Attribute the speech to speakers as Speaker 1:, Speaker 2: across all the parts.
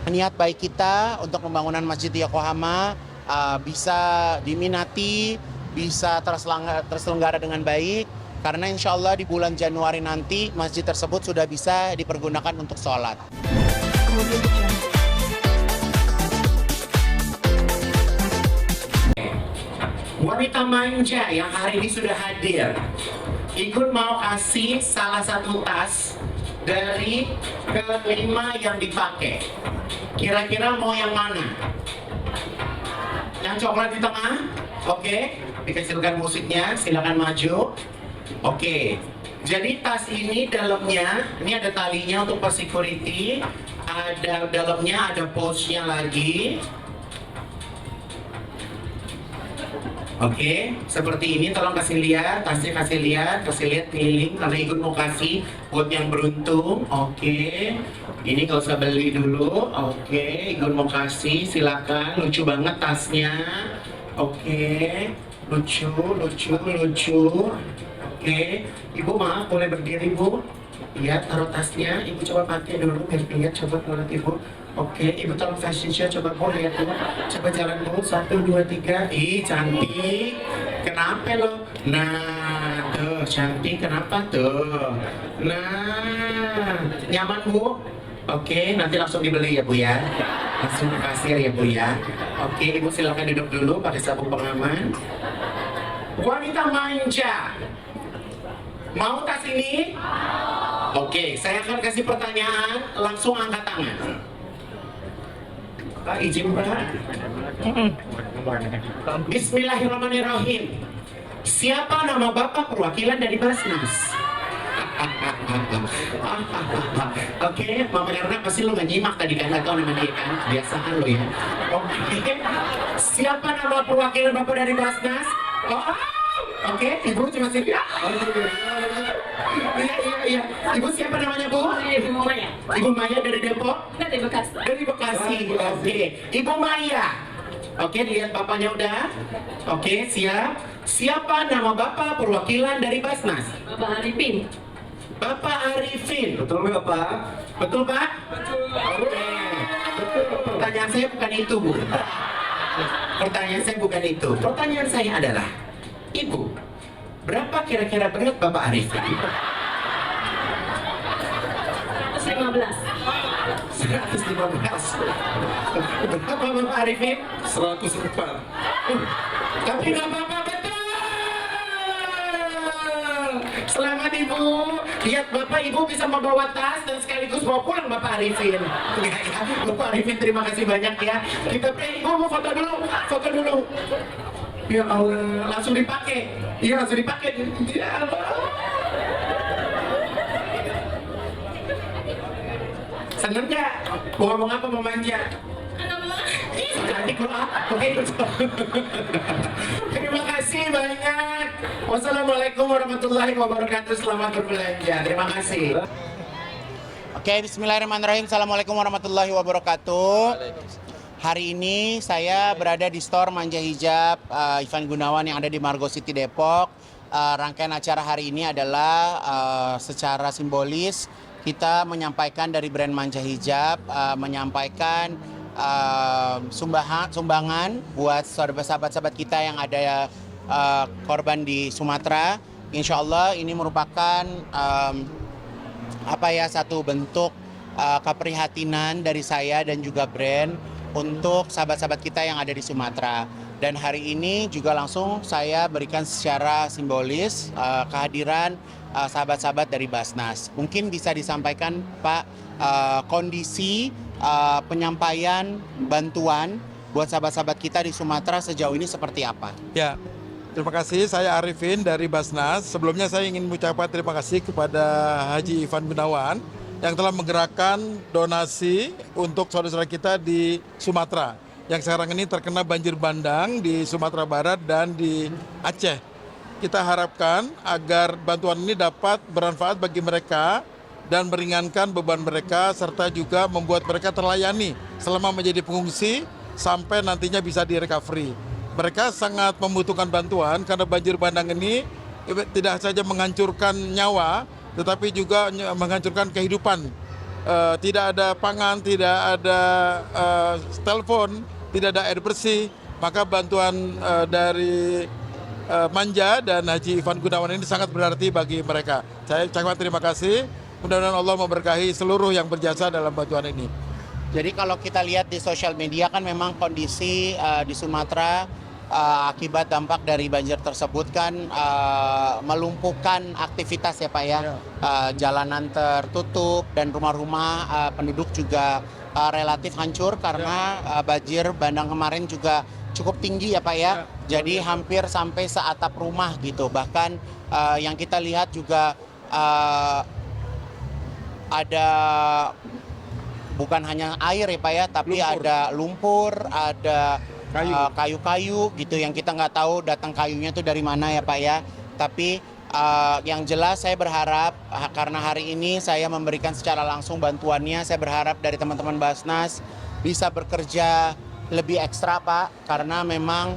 Speaker 1: niat baik kita untuk pembangunan Masjid Yokohama bisa diminati, bisa terselenggara dengan baik, karena insya Allah di bulan Januari nanti masjid tersebut sudah bisa dipergunakan untuk sholat. Wanita manja yang hari ini sudah hadir, ikut mau kasih salah satu tas dari kelima yang dipakai. Kira-kira mau yang mana? Yang coklat di tengah? Oke, dikecilkan musiknya, silakan maju. Oke, jadi tas ini dalamnya, ini ada talinya untuk per security, ada dalamnya ada pouchnya lagi. Oke, seperti ini, tolong kasih lihat, tasnya kasih lihat keliling karena ikut mau kasih buat yang beruntung. Oke, ini nggak usah beli dulu. Oke, ikut mau kasih, silakan. Lucu banget tasnya. Oke, lucu. Oke, Ibu maaf boleh berdiri Bu? Iya, taruh tasnya. Ibu coba pakai dulu biar lihat, coba menurut Ibu. Oke, Ibu tolong fashion show, coba Bu lihat Bu. Coba jalan Bu, 1, 2, 3. Ih, cantik. Kenapa lo? Nah, tuh cantik. Kenapa tuh? Nah, nyaman Bu? Oke, nanti langsung dibeli ya Bu ya. Langsung ke kasir ya Bu ya. Oke, Ibu silakan duduk dulu pakai sabuk pengaman. Wanita manja, mau tas ini? Oke, saya akan kasih pertanyaan, langsung angkat tangan. Pak, izin Pak. Bismillahirrahmanirrahim. Siapa nama Bapak perwakilan dari Basnas? Oke, Mama Erna pasti lo gak nyimak tadi kan, gak tau nama dia kan, kebiasaan lo ya. Oke, siapa nama perwakilan Bapak dari Basnas? Oh, oke, Ibu cuma sini. Iya. Ibu siapa namanya Bu?
Speaker 2: Ibu Maya.
Speaker 1: Ibu Maya dari Depok?
Speaker 2: Dari Bekasi.
Speaker 1: Dari Bekasi. Oke, Ibu Maya. Oke, lihat bapaknya udah. Oke, siap. Siapa nama Bapak perwakilan dari Basnas?
Speaker 2: Bapak Arifin.
Speaker 1: Bapak Arifin.
Speaker 3: Betul nggak Pak?
Speaker 1: Betul Pak?
Speaker 2: Betul.
Speaker 1: Oke. Pertanyaan saya bukan itu Bu. Pertanyaan saya bukan itu. Pertanyaan saya adalah, Ibu, berapa kira-kira berat Bapak Arifin?
Speaker 2: 115.
Speaker 1: 115. Berapa Bapak Arifin?
Speaker 3: 104.
Speaker 1: Tapi nggak apa-apa, betul. Selamat Ibu. Lihat Bapak Ibu bisa membawa tas dan sekaligus bawa pulang Bapak Arifin. Enggak ya, Bapak Arifin terima kasih banyak ya. Kita Ibu mau foto dulu. Ya Allah, langsung dipakai. Iya langsung dipakai. Ya Allah. Seneng nggak? Mau ngomong apa, mau manja? Cantik loh. Oke. Terima kasih banyak. Wassalamualaikum warahmatullahi wabarakatuh. Selamat berbelanja. Terima kasih. Oke, bismillahirrahmanirrahim. Assalamualaikum warahmatullahi wabarakatuh. Hari ini saya berada di store Manja Hijab Ivan Gunawan yang ada di Margo City Depok. Rangkaian acara hari ini adalah secara simbolis kita menyampaikan dari brand Manja Hijab, menyampaikan sumbangan buat sahabat-sahabat kita yang ada korban di Sumatera. Insya Allah ini merupakan satu bentuk keprihatinan dari saya dan juga brand untuk sahabat-sahabat kita yang ada di Sumatera. Dan hari ini juga langsung saya berikan secara simbolis kehadiran sahabat-sahabat dari Basnas. Mungkin bisa disampaikan Pak kondisi penyampaian bantuan buat sahabat-sahabat kita di Sumatera sejauh ini seperti apa?
Speaker 4: Ya, terima kasih. Saya Arifin dari Basnas. Sebelumnya saya ingin mengucapkan terima kasih kepada Haji Ivan Gunawan yang telah menggerakkan donasi untuk saudara-saudara kita di Sumatera yang sekarang ini terkena banjir bandang di Sumatera Barat dan di Aceh. Kita harapkan agar bantuan ini dapat bermanfaat bagi mereka dan meringankan beban mereka serta juga membuat mereka terlayani selama menjadi pengungsi sampai nantinya bisa di-recovery. Mereka sangat membutuhkan bantuan karena banjir bandang ini tidak saja menghancurkan nyawa tetapi juga menghancurkan kehidupan tidak ada pangan, tidak ada telepon, tidak ada air bersih, maka bantuan dari Manja dan Haji Ivan Gunawan ini sangat berarti bagi mereka. Saya ucapkan terima kasih. Mudah-mudahan Allah memberkahi seluruh yang berjasa dalam bantuan ini.
Speaker 5: Jadi kalau kita lihat di sosial media kan memang kondisi di Sumatera akibat dampak dari banjir tersebut kan melumpuhkan aktivitas ya Pak ya. Jalanan tertutup dan rumah-rumah penduduk juga relatif hancur karena banjir bandang kemarin juga cukup tinggi ya Pak ya. Jadi hampir sampai seatap rumah gitu. Bahkan yang kita lihat juga ada bukan hanya air ya Pak ya, tapi ada lumpur, ada kayu-kayu gitu yang kita nggak tahu datang kayunya itu dari mana ya Pak ya. Tapi yang jelas saya berharap karena hari ini saya memberikan secara langsung bantuannya, saya berharap dari teman-teman Basnas bisa bekerja lebih ekstra Pak, karena memang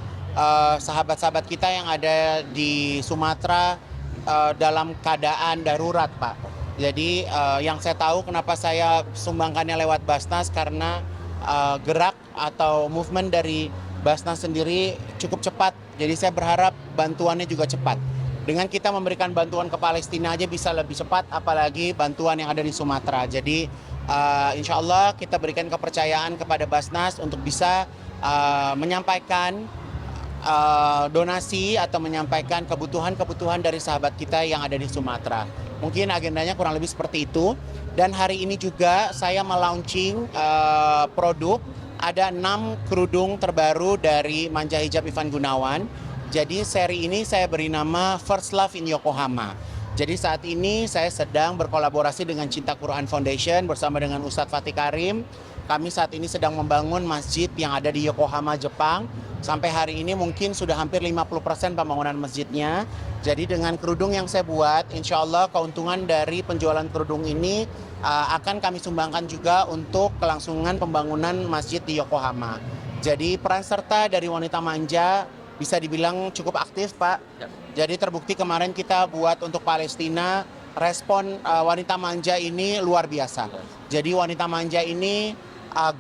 Speaker 5: sahabat-sahabat kita yang ada di Sumatera dalam keadaan darurat Pak. Jadi yang saya tahu kenapa saya sumbangkannya lewat Basnas karena gerak atau movement dari Basnas sendiri cukup cepat. Jadi saya berharap bantuannya juga cepat. Dengan kita memberikan bantuan ke Palestina aja bisa lebih cepat, apalagi bantuan yang ada di Sumatera. Jadi insya Allah kita berikan kepercayaan kepada Basnas untuk bisa menyampaikan donasi atau menyampaikan kebutuhan-kebutuhan dari sahabat kita yang ada di Sumatera. Mungkin agendanya kurang lebih seperti itu. Dan hari ini juga saya melaunching produk, ada 6 kerudung terbaru dari Manja Hijab Ivan Gunawan. Jadi seri ini saya beri nama First Love in Yokohama. Jadi saat ini saya sedang berkolaborasi dengan Cinta Quran Foundation bersama dengan Ustadz Fatih Karim. Kami saat ini sedang membangun masjid yang ada di Yokohama, Jepang. Sampai hari ini mungkin sudah hampir 50% pembangunan masjidnya. Jadi dengan kerudung yang saya buat, insya Allah keuntungan dari penjualan kerudung ini akan kami sumbangkan juga untuk kelangsungan pembangunan masjid di Yokohama. Jadi peran serta dari wanita manja bisa dibilang cukup aktif Pak. Jadi terbukti kemarin kita buat untuk Palestina, respon wanita manja ini luar biasa. Jadi wanita manja ini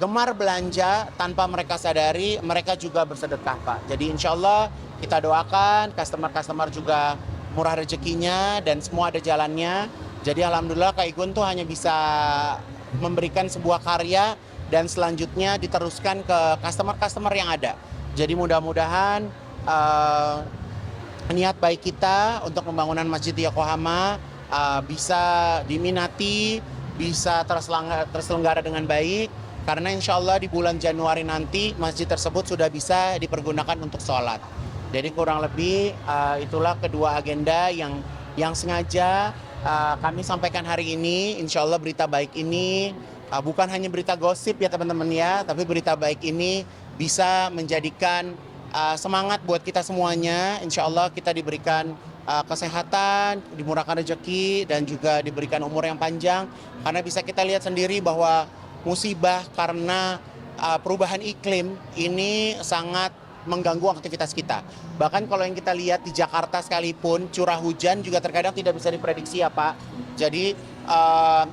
Speaker 5: gemar belanja tanpa mereka sadari, mereka juga bersedekah Pak. Jadi insya Allah kita doakan customer-customer juga murah rezekinya dan semua ada jalannya. Jadi alhamdulillah Kak Igun tuh hanya bisa memberikan sebuah karya dan selanjutnya diteruskan ke customer-customer yang ada. Jadi mudah-mudahan niat baik kita untuk pembangunan Masjid di Yokohama bisa diminati, bisa terselenggara dengan baik. Karena insya Allah di bulan Januari nanti masjid tersebut sudah bisa dipergunakan untuk sholat. Jadi kurang lebih itulah kedua agenda yang sengaja kami sampaikan hari ini. Insya Allah berita baik ini bukan hanya berita gosip ya teman-teman ya, tapi berita baik ini bisa menjadikan semangat buat kita semuanya. Insya Allah kita diberikan kesehatan, dimurahkan rezeki, dan juga diberikan umur yang panjang. Karena bisa kita lihat sendiri bahwa musibah karena perubahan iklim ini sangat mengganggu aktivitas kita. Bahkan kalau yang kita lihat di Jakarta sekalipun, curah hujan juga terkadang tidak bisa diprediksi ya Pak. Jadi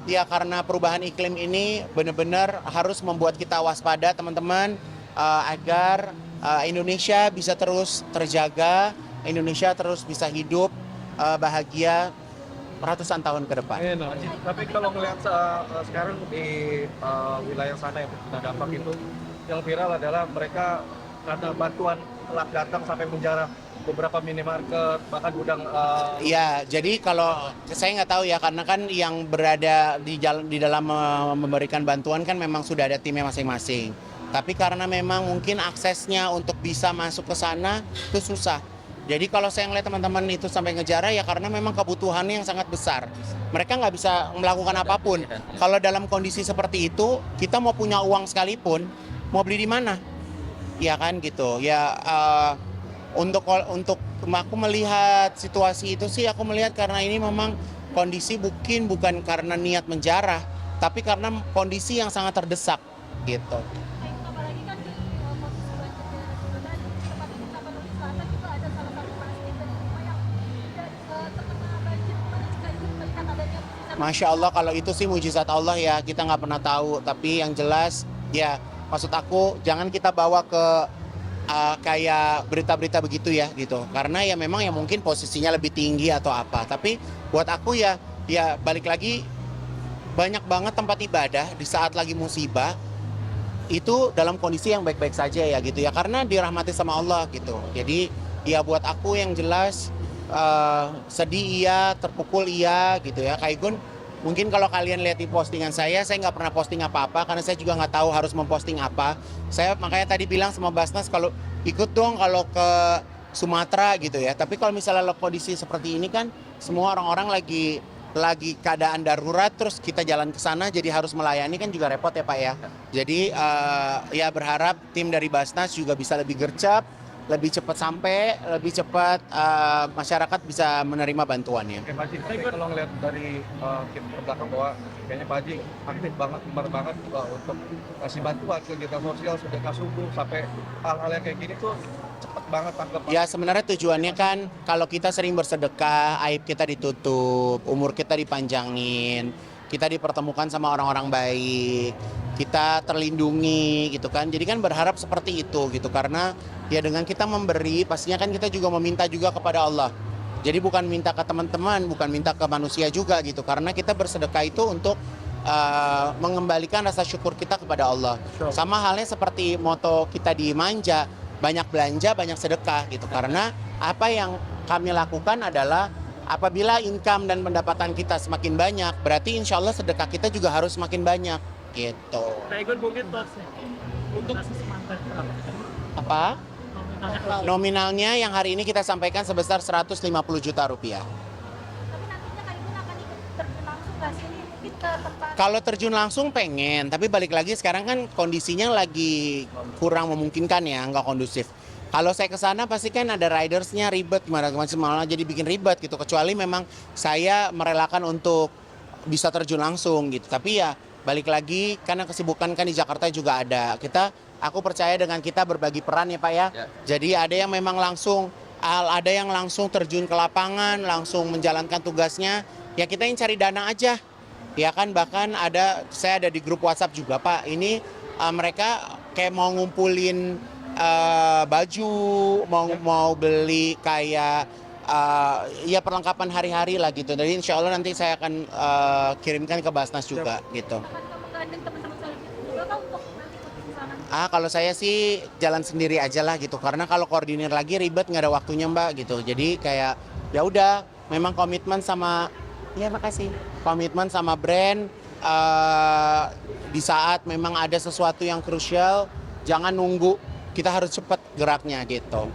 Speaker 5: ya karena perubahan iklim ini benar-benar harus membuat kita waspada teman-teman, agar Indonesia bisa terus terjaga, Indonesia terus bisa hidup bahagia ratusan tahun ke depan.
Speaker 3: Tapi kalau melihat sekarang di wilayah sana yang terkena dampak itu, yang viral adalah mereka karena bantuan telat datang sampai menjarah beberapa minimarket, bahkan gudang.
Speaker 5: Ya, jadi kalau saya nggak tahu ya, karena kan yang berada di dalam memberikan bantuan kan memang sudah ada timnya masing-masing. Tapi karena memang mungkin aksesnya untuk bisa masuk ke sana itu susah. Jadi kalau saya ngeliat teman-teman itu sampai ngejarah ya karena memang kebutuhannya yang sangat besar. Mereka nggak bisa melakukan apapun. Kalau dalam kondisi seperti itu, kita mau punya uang sekalipun, mau beli di mana? Ya kan gitu. Ya untuk aku melihat situasi itu sih, aku melihat karena ini memang kondisi bukan karena niat menjarah, tapi karena kondisi yang sangat terdesak gitu.
Speaker 6: Apalagi kan di posisi banjir daerah di tempat ini Tapanuli Selatan juga ada salah satu masjid dan rumah yang tidak terkena banjir. Gimana jika itu melihat adanya bisa
Speaker 5: Masya Allah, kalau itu sih mujizat Allah ya, kita nggak pernah tahu. Tapi yang jelas, ya maksud aku jangan kita bawa ke kayak berita-berita begitu ya gitu. Karena ya memang ya mungkin posisinya lebih tinggi atau apa. Tapi buat aku ya balik lagi, banyak banget tempat ibadah di saat lagi musibah itu dalam kondisi yang baik-baik saja ya gitu ya. Karena dirahmati sama Allah gitu. Jadi ya buat aku yang jelas sedih iya, terpukul iya gitu ya. Kayak Gun, mungkin kalau kalian lihat di postingan saya nggak pernah posting apa-apa karena saya juga nggak tahu harus memposting apa. Saya makanya tadi bilang sama Basnas kalau ikut dong kalau ke Sumatera gitu ya. Tapi kalau misalnya kondisi seperti ini kan semua orang-orang lagi keadaan darurat, terus kita jalan ke sana jadi harus melayani kan juga repot ya Pak ya. Jadi ya berharap tim dari Basnas juga bisa lebih gercep, lebih cepat sampai, lebih cepat masyarakat bisa menerima bantuannya.
Speaker 3: Oke Pak Haji, tapi kalau ngeliat dari tim belakang bahwa kayaknya Pak Haji aktif banget, gemar banget untuk kasih bantuan kegiatan sosial sedekah subuh sampai hal-hal yang kayak gini tuh cepet banget tangkap.
Speaker 5: Ya sebenarnya tujuannya kan kalau kita sering bersedekah, aib kita ditutup, umur kita dipanjangin, kita dipertemukan sama orang-orang baik, kita terlindungi gitu kan. Jadi kan berharap seperti itu gitu, karena ya dengan kita memberi pastinya kan kita juga meminta juga kepada Allah. Jadi bukan minta ke teman-teman, bukan minta ke manusia juga gitu, karena kita bersedekah itu untuk mengembalikan rasa syukur kita kepada Allah. Sama halnya seperti moto kita di Manja, banyak belanja, banyak sedekah gitu. Karena apa yang kami lakukan adalah apabila income dan pendapatan kita semakin banyak, berarti insya Allah sedekah kita juga harus semakin banyak gitu.
Speaker 7: Untuk
Speaker 5: Apa? Nominalnya yang hari ini kita sampaikan sebesar 150 juta rupiah.
Speaker 6: Tapi nantinya Kak Igun akan ikut terjun langsung nggak sih? Ini mungkin ke tempat
Speaker 5: Kalau terjun langsung pengen, tapi balik lagi sekarang kan kondisinya lagi kurang memungkinkan ya, nggak kondusif. Kalau saya ke sana pasti kan ada ridersnya ribet, malah jadi bikin ribet gitu. Kecuali memang saya merelakan untuk bisa terjun langsung gitu. Tapi ya balik lagi karena kesibukan kan di Jakarta juga ada. Aku percaya dengan kita berbagi peran ya Pak ya. Jadi ada yang memang langsung, ada yang langsung terjun ke lapangan, langsung menjalankan tugasnya. Ya kita yang cari dana aja. Ya kan bahkan saya ada di grup WhatsApp juga Pak. Ini mereka kayak mau ngumpulin baju, mau beli kayak ya perlengkapan hari-hari lah gitu. Jadi insya Allah nanti saya akan kirimkan ke Basnas juga gitu.
Speaker 6: akan menggandeng teman-teman selebriti juga Kak untuk nanti ikut ke sana.
Speaker 5: Kalau saya sih jalan sendiri aja lah gitu. Karena kalau koordinir lagi ribet, nggak ada waktunya Mbak gitu. Jadi kayak ya udah, memang komitmen sama komitmen sama brand. Di saat memang ada sesuatu yang krusial, jangan nunggu. Kita harus cepat geraknya gitu.